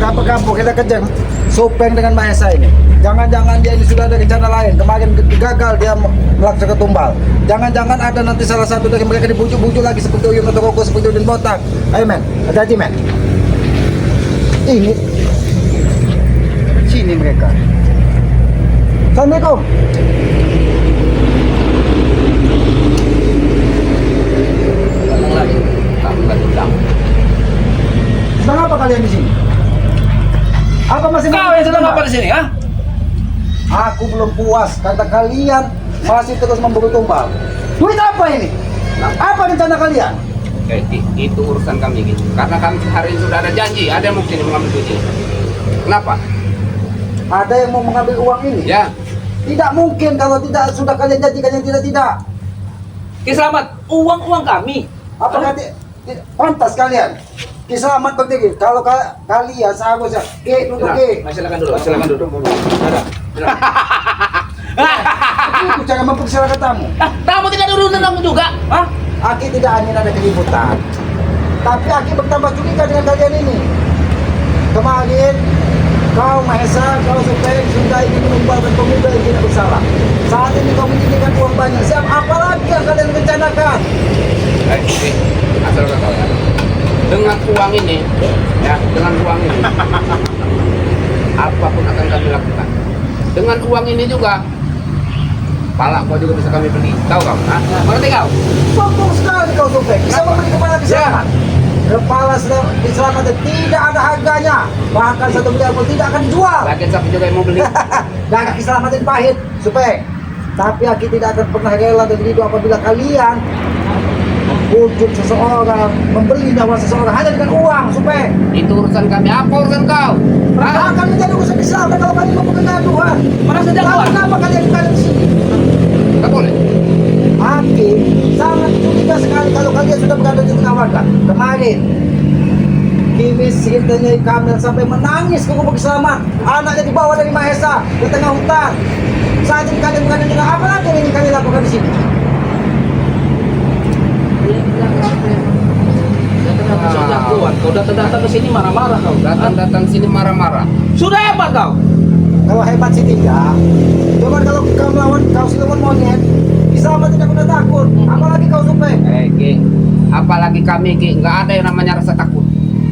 kapok-kapok kita kejar Supeng dengan Mahesa ini. Jangan-jangan dia ini sudah ada rencana lain. Kemarin gagal dia melaksanakan tumbal. Jangan-jangan ada nanti salah satu dari mereka dibujuk-bujuk lagi seperti Uyun atau Koko, seperti Udin Botak. Ayo men, hati-hati men. Ini sini mereka. Assalamualaikum. Datang lagi. Kamu nggak diundang. Sedang apa kalian di sini? Apa masih Kau yang sedang apa di sini, ha? Aku belum puas kata kalian masih terus memburu tumbal. Duit apa ini? Apa rencana kalian? Oke, itu urusan kami gitu. Karena kami hari ini sudah ada janji, ada yang mungkin mengambil duit ini. Kenapa? Ada yang mau mengambil uang ini? Ya, Tidak mungkin kalau tidak sudah kalian janjikan yang tidak. Selamat, uang kami. Apakah pantas kalian? Selamat berdiri. Kalau kalian seharusnya duduk. silakan dulu, silakan dulu. Itu cara mempersilakan tamu. Kamu tidak ada urusan kamu juga, hah? Aki tidak ingin ada keributan, tapi Aki bertambah curiga dengan kalian ini. Kemarin kau Mahesa, kau Supeng sudah ingin menumbalkan pemuda yang tidak bersalah. Saat ini kau menginginkan uang banyak. Siap apa lagi yang kalian rencanakan? Asal kau ya. Dengan uang ini, ya, dengan uang ini, apapun akan kami lakukan. Dengan uang ini juga, pala kau juga bisa kami beli. Tahu kau? Hah? Mengerti kau? Sombong sekali kau Supeng. Bisa membeli kepala Kiselamat. Kepala Kiselamat tidak ada harganya. Bahkan 1 miliar pun tidak akan dijual. Lagian siapa juga yang mau beli? Dan Kiselamat itu pahit, Supeng. Tapi Aki tidak akan pernah rela dan hidup apabila kalian membujuk seseorang, membeli nyawa seseorang hanya dengan uang, Supeng. Itu urusan kami. Apa urusan kau? Mereka akan menjadi urusan Kiselamat kalau kalian mau kegaduhan. Mana saja Lalu kawan? kenapa kalian berada di sini? Tak boleh. Aki sangat curiga sekali kalau kalian sudah berada di tengah warga. Kemarin Kimis ceritanya Kamil sampai menangis ke Gubuk Selamat. Anaknya dibawa dari Mahesa ke tengah hutan. Saat ini kalian berada di tengah, apa lagi yang ingin kalian lakukan di sini? Kau datang ke sini marah-marah kau. Datang sini marah-marah. Sudah hebat kau. Kalau hebat sih tidak. Coba kalau kau melawan kau siluman monyet, Selamat tidak pernah takut. Apalagi kau Supeng. Ki, apalagi kami Ki, nggak ada yang namanya rasa takut.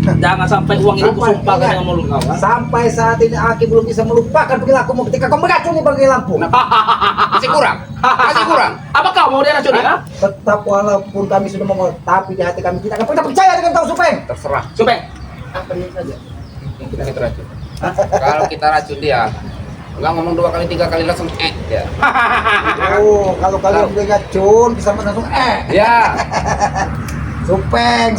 Jangan sampai uang ini kusumpahkan dengan mulut kau. Ha? Sampai saat ini Aki belum bisa melupakan perilakumu ketika kau meracuni Bang Lampu. Masih kurang, masih kurang. Apa kau mau dia racuni? Ha? Tetap walaupun kami sudah mau, tapi di hati kami tidak akan pernah percaya dengan kau Supeng. Terserah. Supeng. Apa ini saja? Yang kita racun. Kalau kita racun dia, nggak ngomong 2 kali 3 kali langsung ya. Oh, kalau kalian beracun bisa langsung Ya, Supeng.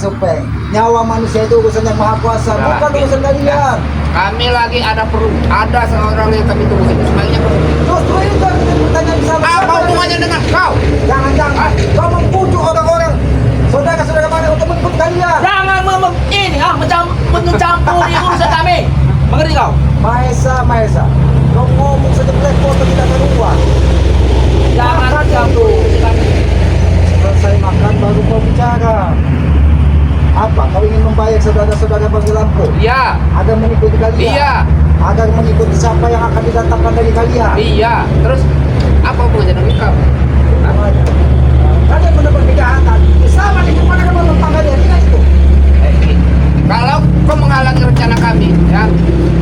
Nyawa manusia itu urusan yang maha kuasa, Nah, bukan urusan kalian. kami lagi ada seorang yang kami tunggu sini. Sebaiknya Justru itu yang kita pertanyaan sama apa hubungannya dengan kau? Jangan kau membujuk orang-orang saudara-saudara mana untuk mengikut kalian. Jangan mencampuri urusan kami. Mengerti kau? Mahesa, kau ngomong saja belepotan tidak keluar. Jangan Makan campur itu. urusan kami. Selesai makan baru kau bicara. Apa? Kau ingin membayar saudara-saudara Bagi Lampu Iya, agar mengikuti kalian? iya, Agar mengikuti siapa yang akan didatangkan dari kalian? iya. Terus apa hubungannya dengan kau? Kalian mendapat kejahatan. Selama itu mana kamu menentang kalian? Ingat itu. Ki, kalau kau menghalangi rencana kami, ya,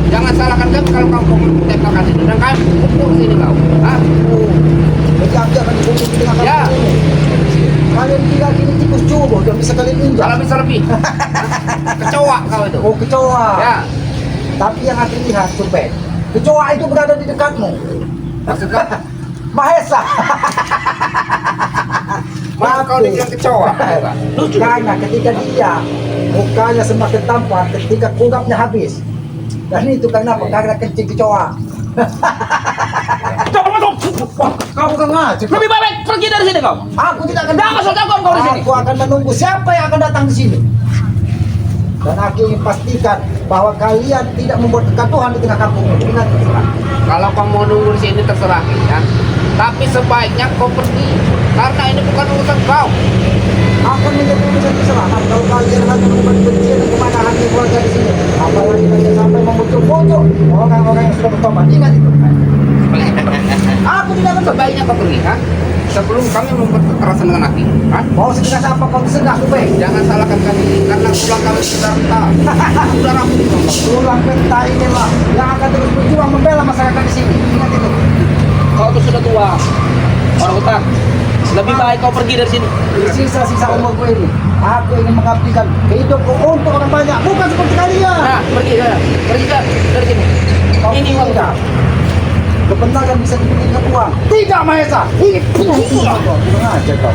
jangan salahkan kami kalau kau mau menembakkan itu dan kami ukur sini kau. Hah? Berjanji akan dihukum dengan Ya. kalian ini. Kalian kira kini tikus jodoh yang bisa kalian injak. Kalau bisa lebih, kecoa kau itu. Oh kecoa. Ya, Tapi yang aku lihat Supeng, kecoa itu berada di dekatmu. maksud kau? Mahesa. Maksud kau dibilang kecoa? Bukan. Karena ketika dia mukanya semakin tampan ketika kurapnya habis. Dan itu kenapa? Karena kencing kecoa. Coba masuk. Kau bukan ngajak. Lebih baik pergi dari sini kau. Aku tidak akan. Jangan sodakoan kau di sini. Aku akan menunggu siapa yang akan datang di sini. Dan aku ingin pastikan bahwa kalian tidak membuat kegaduhan di tengah kampung ini. Ingat, terserah. Kalau kau mau nunggu di sini terserah, ya. Tapi sebaiknya kau pergi, karena ini bukan urusan kau. Akan menjadi urusan kesalahan kalau kalian hanya membuat kebencian dan kemarahan di keluarga di sini. Apalagi kalian sampai foto-foto orang-orang yang sudah bertobat. Ingat itu. Aku tidak akan Sebaiknya kau pergi, ha? Sebelum kami membuat kekerasan dengan Aki, ha? mau sedekat apa kau tersedak, Supeng? Jangan salahkan kami karena pulang kami saudara. Saudara aku itu. Tulang peta inilah yang akan terus berjuang membela masyarakat di sini. Ingat itu. Kau tuh sudah tua. Orang hutan. Lebih baik kau pergi dari sini. Di sisa-sisa umurku ini, aku ingin mengabdikan hidupku untuk orang banyak, bukan seperti kalian. Nah, pergi sana. Pergi dari sini. Kau Ini uang tidak. Kebenaran bisa diberikan uang. Tidak, Mahesa. Ini kurang aja kau.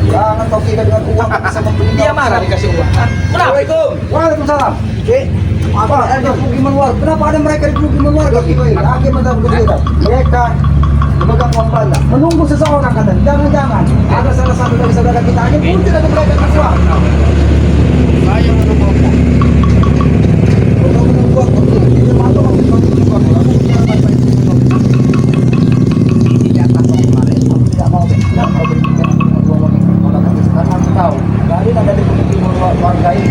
Jangan kau kira dengan uang kau bisa membeli. Dia marah dikasih uang. Hah? Assalamualaikum. Waalaikumsalam. Cik, apa ada pemukiman warga? Kenapa ada mereka di pemukiman warga? Lagi mendapat berita. Mereka memegang uang banyak, menunggu seseorang katanya. Jangan-jangan ada salah satu dari saudara kita yang pun tidak memberikan uang. Saya menunggu apa? Untuk menunggu uang, dia malu mau menunggu uang. Aku tidak baik-baik. Di atas kau kemarin. Aku tidak mau berpikir uang karena aku tahu kalian ada di pemukiman warga ini.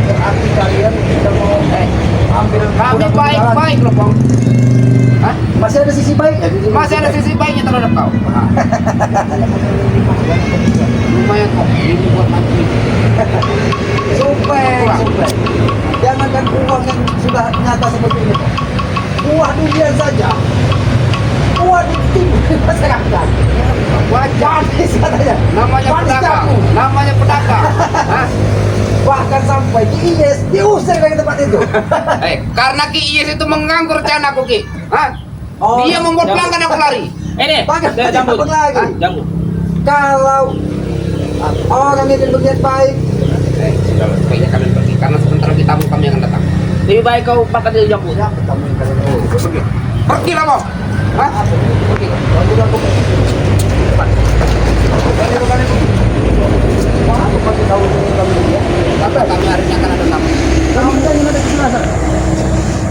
Berarti kalian sudah mau ambil. Kami baik-baik loh, Bang. Hah? Masih ada sisi baik ya? Masih ada sisi baiknya terhadap kau. Ha? Lumayan kok. Ini buat nanti. Supeng. Jangankan uang yang sudah nyata seperti ini. Uang dunia saja. Uang di masyarakat. Wajar. Manis katanya. Namanya Manis pedagang. kamu. Namanya pedagang. Hah? Bahkan sampai di IS diusir dari tempat itu. Karena Ki Iyes itu mengganggu rencanaku, Ki. Hah? Oh, Dia membuat jambu. pelanggan aku lari. Ini. Bahkan Jambu. apa lagi? Hah? Jambu. Kalau orang ini berniat baik, Sudah, sebaiknya kalian pergi. Karena sebentar lagi tamu kami akan datang. Lebih baik kau makan di jambu. ya ketemu kalian. Pergi. Pergilah, Bos. Hah? Pergi. Tapi kami hari ini akan ada tamu.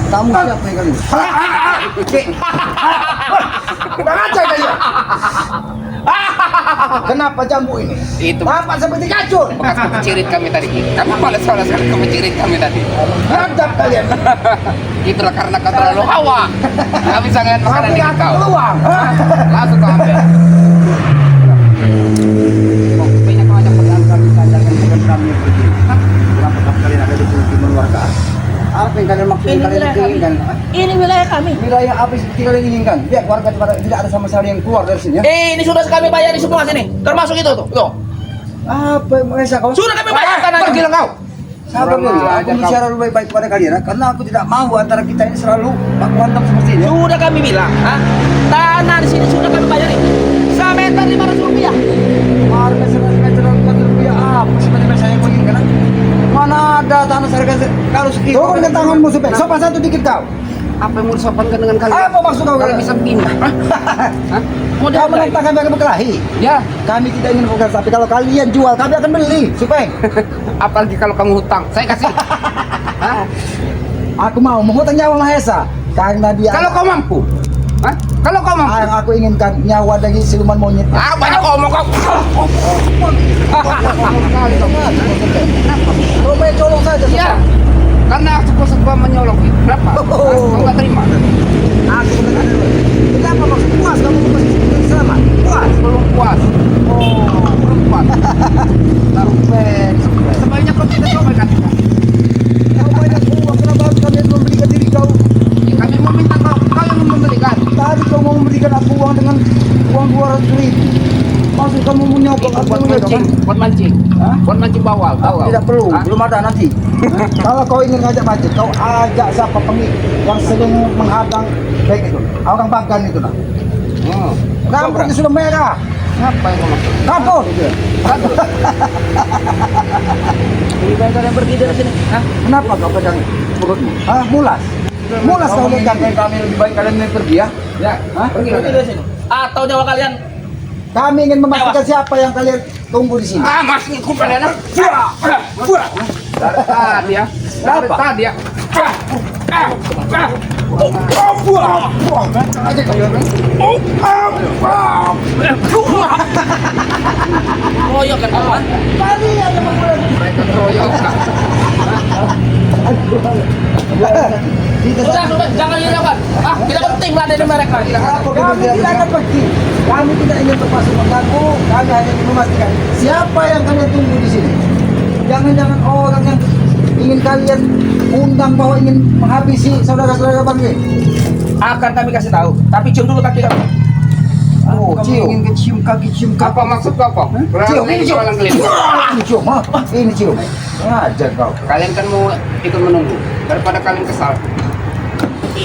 Kamu siapa yang kali? Kurang ajar kalian. Kenapa jambu ini? Itu Bapak seperti kacur. bekas kemecirit kami tadi, Ki. Kamu malas-malas sekali kemecirit kami tadi. Hadap kalian. Itulah karena kau terlalu hawa. Kau bisa ngeliat makanan Tapi di aku kau. peluang. Langsung kau ambil. Oh, banyak kau ajak pedagang kami saja kan bukan kami yang pergi. Hah? Kenapa kalian ada di pemukiman warga? Apa yang kalian maksud Ini kalian wilayah kami. inginkan? Ini wilayah kami. Wilayah apa yang kalian inginkan? Lihat warga tidak ada sama sekali yang keluar dari sini ya. Ini sudah kami bayar di semua sini. Termasuk itu tuh. Tuh. Apa yang mereka kau? Sudah kami bayarkan aja. Pergilah kau. Sabar dulu, aku bicara lebih baik kepada kalian ya, karena aku tidak mau antara kita ini selalu baku hantam seperti ini. Sudah kami bilang, ha? Tanah di sini sudah kami bayarin. Semeter 500 rupiah. Harga meter rupiah apa sebenarnya saya inginkan? Mana ada tanah seharga kalau segitu? Turunkan tanganmu supaya sopan satu dikit kau. Apa yang mau disopankan dengan kalian? Apa maksud kau? Kalau bisa begini. Hah? Mau Kau menentang kami akan berkelahi. Ya, Kami tidak ingin berkelahi, tapi kalau kalian jual kami akan beli, supaya apalagi kalau kamu hutang, saya kasih. Hah? aku mau menghutang nyawa Mahesa karena dia. Kalau kau mampu. Hah? Kalau kau mampu. yang aku inginkan nyawa dari siluman monyet. Ah, banyak kau omong kau. Kau main colong saja. Iya. Karena suka-suka menyolong. Kenapa? Oh. Kau nggak terima? Aku mendengar dulu. Kenapa maksud puas kamu masih selamat? Puas. Belum puas. Oh, Belum puas. Supeng. Sebaiknya kau kita coba kan. Kau banyak uang, kenapa harus kalian memberikan diri kau? Ya, kami meminta kau yang memberikan. Tadi kau mau memberikan aku uang dengan uang 200.000. Maksud kamu menyokong Itu aku buat ya, mancing, kan? buat mancing. Hah? Buat mancing bawal, tahu kau? Tidak perlu, Hah? belum ada nanti. Kalau kau ingin ngajak mancing, kau ajak siapa yang sering menghadang baik itu, orang Bagan itu nah. Oh. Rambutnya sudah merah, Apa yang kau maksud? kabur. Bagus. Lebih baik kalian pergi dari sini. Hah? Kenapa kau pegang perutmu? Hah, mulas. Mulas kau lihat kami lebih baik kalian pergi ya. Ya, Hah? Pergi dari sini. Atau nyawa kalian. Kami ingin memastikan siapa yang kalian tunggu di sini. Ah, masih kumpulnya nak. Dari tadi ya. Dari Apa? tadi ya. Aja kalian. Royok kan kawan. Kalian yang memulai. Mereka keroyokan. Sudah, jangan hiraukan. Ah, tidak penting lah dari mereka. Kami tidak akan pergi. Kami tidak ingin berpasung mengganggu. Kami hanya ingin memastikan siapa yang kalian tunggu di sini. Jangan-jangan orang yang ingin kalian undang bahwa ingin menghabisi saudara-saudara Bang ini. Akan kami kasih tahu. Tapi cium dulu kaki kamu. Oh, Kamu cium. ingin cium kaki, cium Apa maksud kau kok? Cium, ini cium. Orang keliling. Ini cium, ha? Ini cium. Ngajar kau. Kalian kan mau ikut menunggu daripada kalian kesal.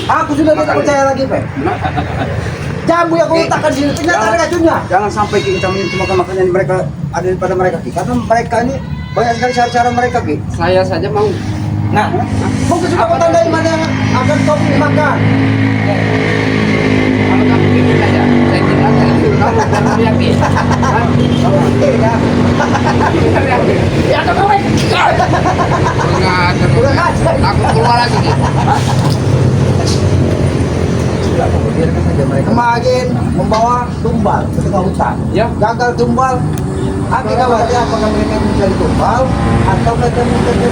Aku sudah tidak percaya lagi, Pak. Jambu yang kau letakkan di sini, ternyata ada racunnya. Jangan sampai kita menyentuh makanan mereka ada pada mereka Ki. Karena mereka ini banyak sekali cara-cara mereka Ki. Saya saja mau. Nah, Mungkin sudah kau tandai mana yang akan kau pilih makan. Kalau kamu ingin saja, saya bilang kamu yakin. Kalau ya. ya kamu. Udah ngajar. Aku keluar lagi. Ki. Sudah kamu biarkan saja mereka. Kemarin membawa tumbal ke tengah hutan. Ya. Gagal tumbal. Aku khawatir apakah mereka menjadi tumbal atau mereka menjadi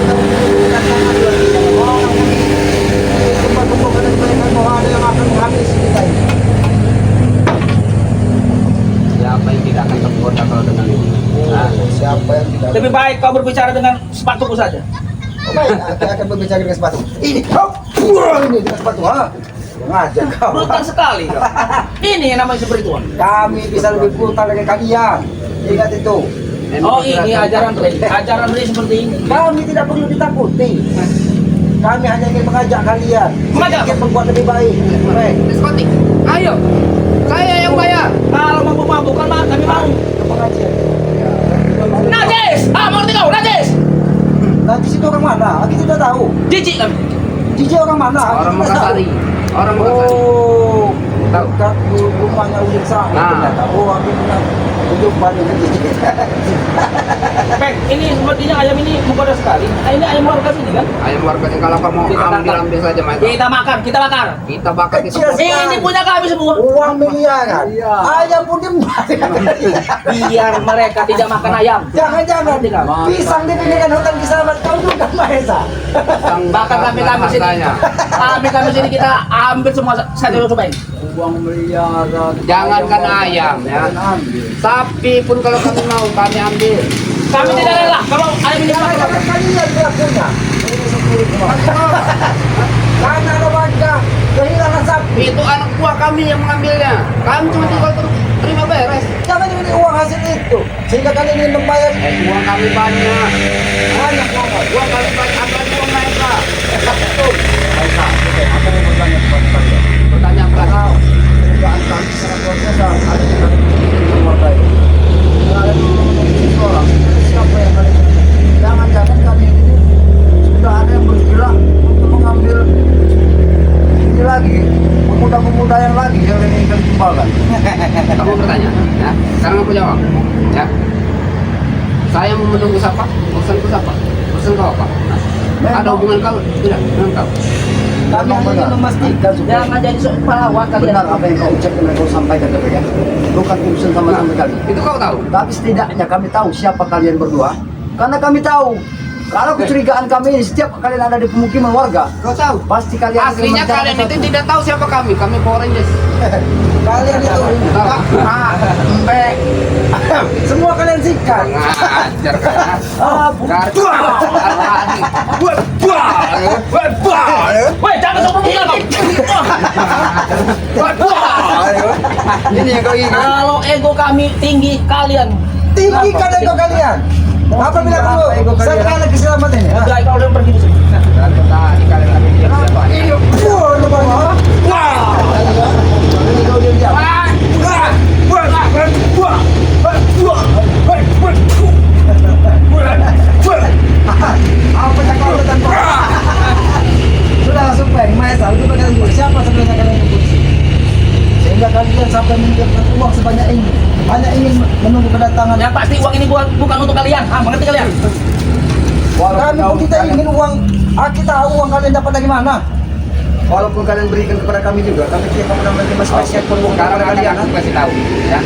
tumbal-tumbal karena mereka bahwa ada yang akan menghabisi kita ini. Siapa yang tidak akan tergoda kalau dengan ini? Nah, Siapa yang tidak? Lebih baik kau berbicara dengan sepatuku saja. Oh, baik, aku akan berbicara dengan sepatu. Ini, hop, ini dengan sepatu, ha? Ngajar kau. Brutal sekali kau. Ini yang namanya seperti itu. Kami bisa lebih brutal dari kalian. Ingat itu. Oh, ini ajaran Ray. Ajaran Ray seperti ini. Kami tidak perlu ditakuti. Kami hanya ingin mengajak kalian. Mengajak? Sedikit berbuat lebih baik. Baik. diskotik. Ayo, saya yang bayar. Kalau mampu-mampu kan kami mau. Pengajian. Najis! Ah, mengerti kau, najis! Nanti situ orang mana? Aku tidak tahu. Jijik kami. Jijik orang mana? Aku Orang tidak tahu. Makassari. Orang Makassari. Oh, Tahu. dekat rumahnya Udin Sah. Nah. Ternyata. Oh, aku bilang ujung banyak jijik. Pek, ini sepertinya ayam ini menggoda sekali. Ah, ini ayam warga sini kan? Ayam warga yang kalau kamu Kita tangkap. ambil saja Mas. Kita makan, kita bakar. Kita bakar kita. Kecil sekali. Ini punya kami semua. Uang miliaran. Iya. Ayam pun dibayar. Biar mereka tidak makan ayam. Jangan-jangan Nanti kau. pisang di pinggiran hutan Kisamat kau juga Mahesa. Bakar kami sini. Kami sini kita ambil semua satu cobain. Uang miliaran. Jangankan ayam ya. Sapi pun kalau kami mau kami ambil. Kami tidak rela kalau ayam ini Jangan bakar. kalian pelakunya. Karena ada warga kehilangan sapi. Itu anak buah kami yang mengambilnya. Kami cuma tinggal terima beres. Jangan ini uang hasil itu. Sehingga kalian ingin membayar Uang kami banyak. banyak uang. Uang kami banyak. Apa uang mereka? Betul. Baiklah, oke, aku mau bertanya kepada kalian. Pertanyaan Karena pekerjaan kami sangat luar biasa, ada juga keluarga ini. Kalian menunggu seseorang, siapa yang kalian ini? Jangan-jangan kami ini sudah ada yang bergerak untuk mengambil ini lagi, pemuda-pemuda yang lagi yang ingin kami kembalikan. Kamu bertanya, ya. Sekarang aku jawab, ya. Saya mau menunggu siapa? Urusanku siapa? Urusan kau apa? Nah, ada hubungan kau? Tidak, dengan kau. Kami Memang hanya ingin benar. memastikan supaya Jangan jadi pahlawan kalian. Benar apa yang kau ucapkan dan kau sampaikan kepada kami. Bukan urusan sama kami. Itu kau tahu? Tapi setidaknya kami tahu siapa kalian berdua. Karena kami tahu kalau kecurigaan kami ini setiap kalian ada di pemukiman warga, Kau tahu? pasti kalian akan Aslinya mencari kalian itu satu. tidak tahu siapa kami. Kami Power Rangers. kalian itu Tahu? semua kalian sikat. Ngajar kan? Bukan. Woi, jangan sombong gila kau. Ini yang kau ingat. Kalau ego kami tinggi, kalian Tinggi kan ego kalian. Apabila Apa perlu, ego kalian? saya kalian keselamatan ini. udah kalau udah pergi di sini. Tadi kalian lagi diam siapa? Ini, lu bawa. Ini kau diam-diam. Apa yang kau lakukan? Sudah langsung baik, Maesa. Itu kalian dulu. Siapa sebenarnya kalian tunggu di sini? Sehingga kalian sampai menyiapkan uang sebanyak ini. Hanya ingin menunggu kedatangan. Yang pasti uang ini bukan untuk kalian. Ah, mengerti kalian? Kami pun tidak ingin uang. Kita tahu uang kalian dapat dari mana. Walaupun kalian berikan kepada kami juga, kami tidak pernah menerima spesial pun uang Sekarang kepada kalian. aku kasih tahu, ya.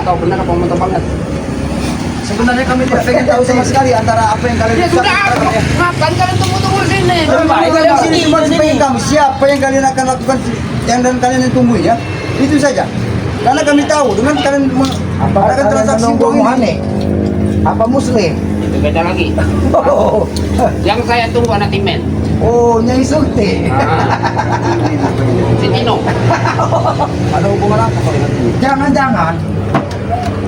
Kau benar apa mau banget? Sebenarnya kami tidak pengen tahu sama sekali antara apa yang kalian Ya ucapkan sudah, kepada kami. ngapain kalian tunggu-tunggu di sini? Lebih baik Kalian kalian sini sini, cuma sini. supaya Bagi kami siapa yang kalian akan lakukan yang dan kalian yang tunggu ya. Itu saja. Karena kami tahu dengan kalian mengadakan transaksi uang ini. aneh? Apa muslim? Itu beda lagi. Oh, Yang saya tunggu anak timen. oh Nyai Sulti. Si Tino. Ada hubungan apa kalau itu? Jangan-jangan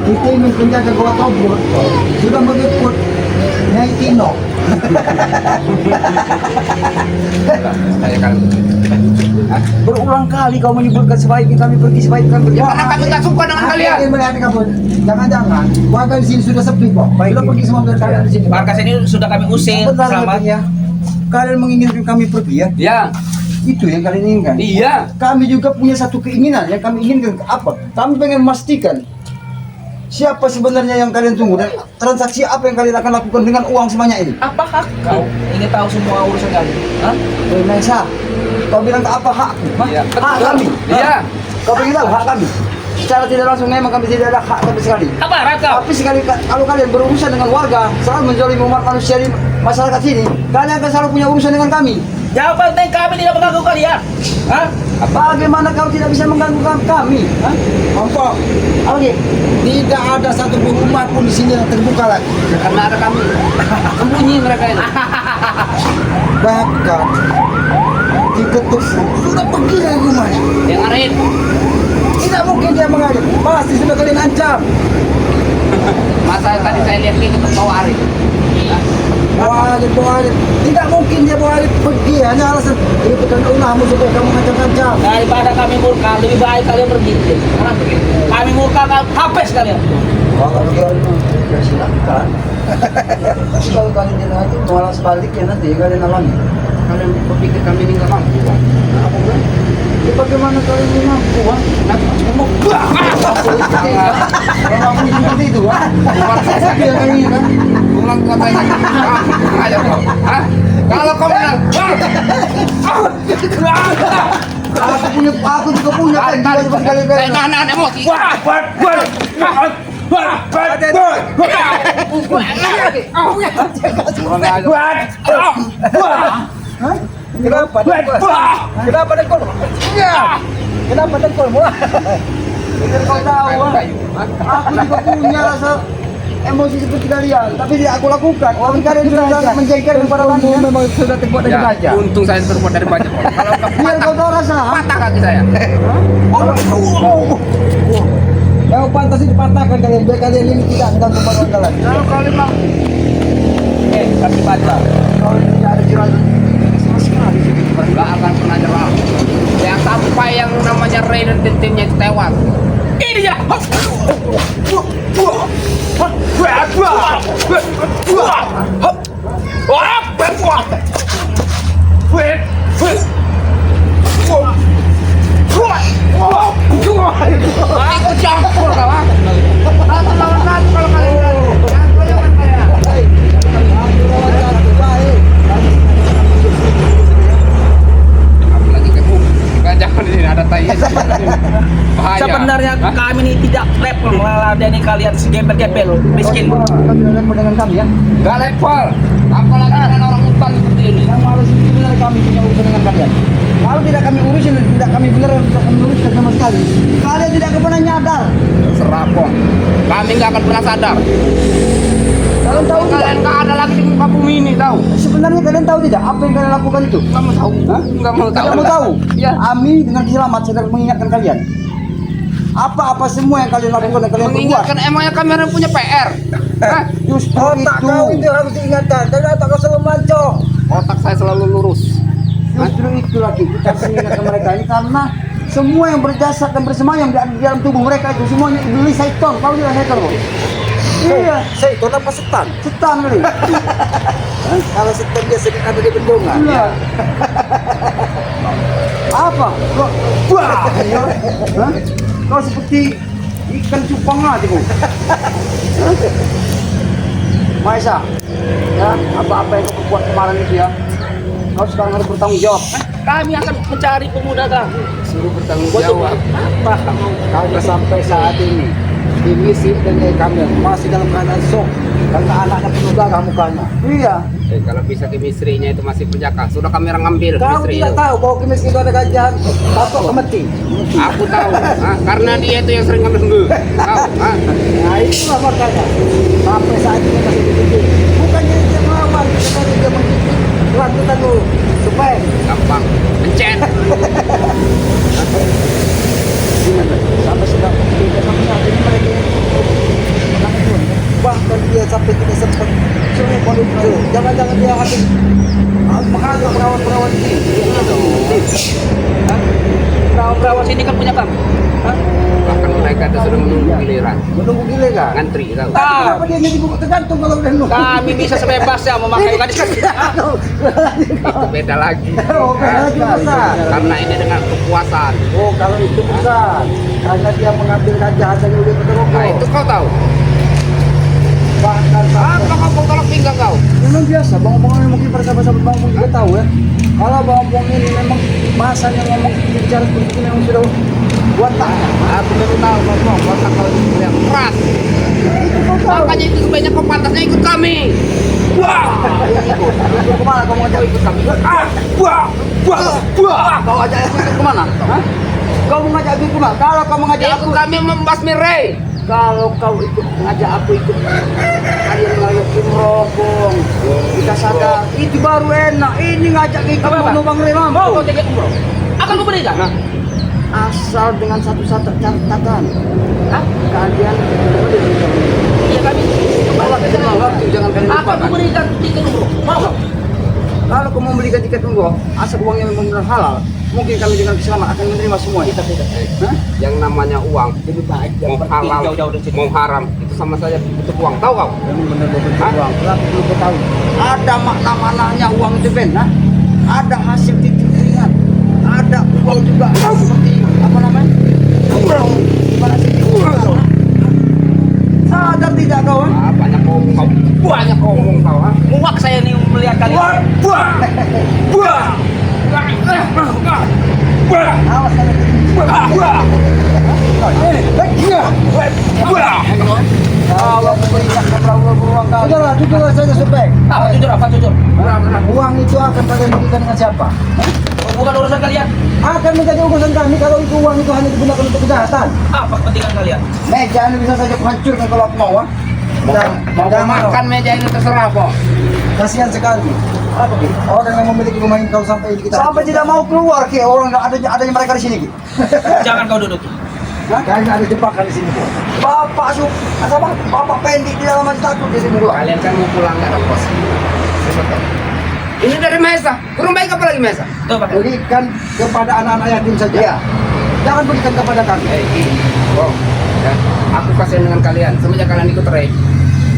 itu ingin penjaga Goa Tobur sudah mengikut Nyai Tino. Saya kan. Berulang kali kau menyebutkan sebaiknya kami pergi, sebaiknya kami pergi. Ya, karena kami tak suka dengan kalian. Ingin melihat kamu. Jangan-jangan warga di sini sudah sepi kok. Sudah pergi semua dari kalian di sini. Markas ini sudah kami usir Benar selamat. ya. Kalian menginginkan kami pergi ya? Ya, Itu yang kalian inginkan. iya. Kami juga punya satu keinginan yang kami inginkan apa? Kami pengen memastikan siapa sebenarnya yang kalian tunggu dan transaksi apa yang kalian akan lakukan dengan uang sebanyak ini. Apakah kau ingin tahu semua urusan kami? Hah? Nesa, kau bilang apa hakku? Hah? Iya, Hak betul. kami. Iya. Kau pengen tahu hak kami? Secara tidak langsung memang kami tidak ada hak sama sekali. Apa Raka? Tapi sekali kalau kalian berurusan dengan warga, selalu menjolimi umat manusia di masyarakat sini, kalian akan selalu punya urusan dengan kami. Yang penting kami tidak mengganggu kalian. Hah? Bagaimana kau tidak bisa mengganggu kami? Hah? Mampu. Apa lagi? Tidak ada satu rumah pun di sini yang terbuka lagi. Karena ada kami. Sembunyi mereka ini. Bahkan diketuk sudah pergi dari rumahnya. Dengarin. Tidak mungkin dia mengalir. Pasti sudah kalian ancam. Masa tadi saya lihat ini ketuk bawa Arif. Bawa Arif. Tidak mungkin dia bawa Arif pergi. Hanya alasan ini bukan ulahmu supaya kamu ngancam-ngancam. Daripada kami murka, lebih baik kalian pergi. Karena kami murka, habis kalian. Kalau kalian ya silakan. Tapi kalau kalian tidak nanti malah sebaliknya nanti kalian alami. Kalian berpikir kami ini nggak mampu. Apa gue? Ya, bagaimana kalian ini mampu? Ha? Mampu seperti itu, ha? Tapi yang ini kan. Pulang katanya. Ayo kau. Hah? Kalau kau bilang, Aku juga punya kan jiwa seperti kalian. nahan emosi. Kenapa dengkol? Kenapa dengkol? Kenapa dengkol? Biar kau tahu, ha? Aku juga punya rasa emosi seperti kalian, tapi tidak aku lakukan. Tapi kalian sudah menjengkelkan kepada kami. Memang sudah terbuat dari baja. Ya, untung saya terbuat dari baja. Kalau enggak Biar kau tahu rasa, ha? patah kaki saya. Yang pantas itu dipatahkan kalian. Biar kalian ini tidak mengganggu barang kalian. Kalau kalian mau Kami baca. Kalau tidak ada jiran sama sekali. nggak akan pernah nyerah. Yang sampai yang namanya Ray dan tim-timnya itu tewas. Ini ya. Ikut campur kawan. Satu lawan satu kalau kalian berani. Jangan goyongan saya. Apalagi kamu. Jangan di sini ada tai. Bahaya. Sebenarnya Hah? kami ini tidak level meladeni kalian segembel-gembel miskin. Kami tidak level dengan kami ya. Gak level. Apalagi dengan orang utang seperti ini. Yang harus benar kami punya urusan dengan kalian. Kalau tidak kami urusin, tidak kami benar, tidak kami uruskan sama sekali. Kalian tidak akan pernah nyadar. Serapong. Kami nggak akan pernah sadar. Kalian tahu tidak? Kalian nggak ada lagi di muka bumi ini tahu. Sebenarnya kalian tahu tidak apa yang kalian lakukan itu? Nggak mau tahu. Hah? Nggak mau tahu. Tidak mau tahu? Iya. Kami dengan selamat sedang mengingatkan kalian. Apa-apa semua yang kalian lakukan dan kalian perbuat. Mengingatkan emangnya kami orang punya PR. Hah? Justru Otak itu. kau itu harus diingatkan. Karena otak kau selalu mancung. Otak saya selalu lurus. Justru itu lagi kita harus mengingatkan mereka ini karena semua yang berjasa dan bersemayam di dalam tubuh mereka itu semuanya iblis syaitan. Tahu tidak syaitan? Bro? Iya, Saya itu apa setan? setan kali. Kalau setan dia sering ada di bendungan. Iya. Apa? Kok wah. Hah? Kau seperti ikan cupang aja kau. Maisa, ya apa-apa yang kau buat kemarin itu ya, kau sekarang harus bertanggung jawab. Kami akan mencari pemuda kami. Suruh bertanggung jawab. Apa kamu? Kalau sampai saat ini Dimisi dan Nyai Kamil masih dalam keadaan shock karena anaknya penuh gagah mukanya. Iya. Kalau bisa chemistry-nya itu masih berjakak, sudah kami orang ambil Kau chemistry tidak itu. tahu bahwa Kimis itu ada gajah tato kemeti. Aku tahu, karena dia itu yang sering ngambil hengge. Tahu, Nah itulah makanya sampai saat ini masih dididik. Bukannya dia melawan, tetapi dia mendidik. Lanjutan dulu supaya gampang, pencet. sampai sudah tidak sampai saat ini mereka bahkan dia sampai tidak sempat curi kondisi. Jangan-jangan dia habis menghadap perawat-perawat ini. Perawan-perawan sini kan punya kamu. Hah? Bahkan mereka itu sudah menunggu giliran, Menunggu giliran. ngantri tahu. Kenapa dia jadi buku tergantung kalau udah nunggu? Kami bisa sebebasnya memakai gadis kan. Itu beda lagi. Oh, beda lagi, besar. Karena ini dengan kepuasan. Oh, kalau itu bukan. Karena dia mengambil gajah hasilnya udah berteruk. Nah itu kau tahu. Bahkan Apa kau tolak pinggang kau? memang biasa, bang-bang ini mungkin para sahabat-sahabat bang-bang juga tahu ya. Kalau bang-bang ini memang bahasanya ngomong bicara seperti ini memang sudah watak. Aku baru tahu kau watak kau itu yang keras. Itu kau tahu. Makanya itu sebenarnya kau pantasnya ikut kami. Wah, Ikut kemana kamu ngajak ikut kami? wah. Kau ajak aku ikut kemana? Hah? Kau mau ngajak aku kemana? Kalau kau mau ngajak aku, Ikut kami membasmi Ray. kalau kau ikut ngajak aku ikut kalian ngajak merokok, kita sadar itu baru enak. Ini ngajak ikut Apa-apa? mau bang Remam. Mau kau tiket umroh? Akan ku berikan. Nah, Asal dengan satu catatan, Hah? kalian Iya kami. bawa ke dalam waktu, jangan kalian Akan ku lupakan. berikan tiket umroh. Mau kau? Kalau kau mau membelikan tiket umroh, asal uangnya memang benar halal, mungkin kami dengan selamat akan menerima semua. Hah? yang namanya uang, Lebih baik mau pergi halal, jauh-jauh dari sini. mau haram, itu sama saja bentuk uang. Tahu kau? Memang benar benar Hah? uang. Tapi belum kau tahu. Ada makna-maknanya uang itu Ben, nah? Ada hasil titik keringat, ada uang juga seperti apa namanya? Umroh. Gimana sih? Umroh. Sadar tidak kau? Ah, banyak ngomong kau. Banyak ngomong kau. Muak saya nih melihat kalian. Awas kalian. Kalau memberikan beruang kau. Sudahlah, jujur saja supaya Apa jujur apa jujur? uang itu akan kalian berikan dengan siapa? Bukan urusan kalian. Akan menjadi urusan kami kalau itu uang itu hanya digunakan untuk kejahatan. Apa kepentingan kalian? Meja ini bisa saja kuhancurkan kalau aku mau, ah. Mau kau makan meja ini terserah kok. Kasihan sekali. Apa Ki? Orang yang memiliki rumah ini kalau sampai kita sampai tidak mau keluar Ki, orang adanya mereka di sini Ki. Jangan kau duduk. Hah? Kayaknya ada jebakan di sini Ki. Bapak bapak pendek di dalam masih takut di sini gua. Kalian kan mau pulang nggak ada kos. Ini dari Mesa. Kurang baik apa lagi Mesa? Tuh Pak. Berikan kepada anak-anak yatim saja. Iya. Jangan berikan kepada kami. Wow. Ya, aku kasihan dengan kalian. Semenjak kalian ikut Ray,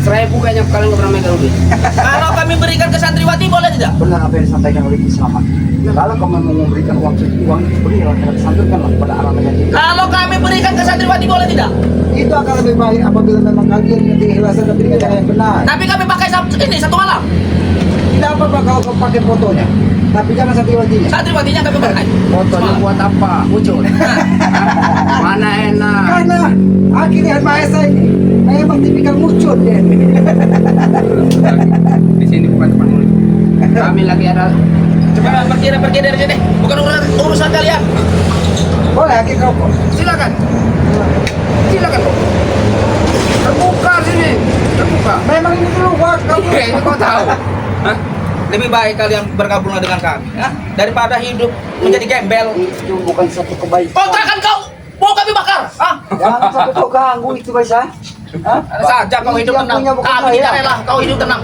1000 kayaknya kalian nggak pernah megang duit. Kalau kami berikan ke santriwati boleh tidak? Benar apa yang disampaikan oleh Ki Selamat. Kalau kamu mau memberikan uang itu berilah santurkanlah kepada anak-anak yatim. Kalau kami berikan ke santriwati boleh tidak? Itu akan lebih baik apabila memang kalian dengan keikhlasan dan berikan cara yang benar. Tapi kami pakai ini satu malam. Tidak apa-apa kalau kau pakai fotonya, tapi jangan santriwatinya. Santriwatinya kami pakai. Fotonya buat apa? Muncul. Mana enak. Karena akhirnya Mahesa ini memang tipikal muncul dia. Di sini bukan tempat mulut. Kami lagi ada. Coba pergi dari sini. Bukan urusan kalian. Boleh akhirnya kau. Silakan. Silakan kok. Terbuka sini. Terbuka. Memang ini keluar kamu. Ini kau tahu. Hah? Lebih baik kalian bergabunglah dengan kami, ya? Daripada hidup menjadi gembel. Itu bukan satu kebaikan. Kontrakan kau mau kami bakar, ah? Jangan sampai kau ganggu itu Baisa. Hah? Ada saja kau hidup Yang tenang. punya bukan Kami saya. tidak rela kau hidup tenang.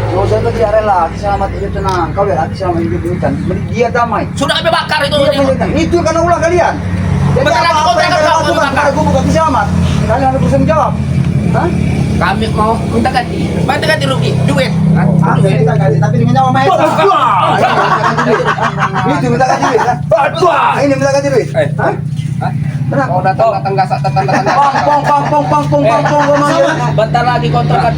Kau saya itu tidak rela, Ki Selamat hidup tenang. Kau lihat Ki Selamat hidup ini kan, dia damai. Sudah kami bakar itu. Dia menyenangkan. Itu karena ulah kalian. Jadi Bentar lagi apa-apa yang kontrakan kalian kau lakukan bakar. kepada gua bukan Ki Selamat. Kalian harus bisa menjawab. Hah? Kami mau minta ganti. Minta ganti rugi, duit. Ah, Duit. kita ganti, tapi dengan nyawa Mahesa. Itu minta ganti duit. Ini minta ganti duit. Hah? Hah? Kenapa? Kau datang gak sak datang. Pong. Bentar lagi kontrakan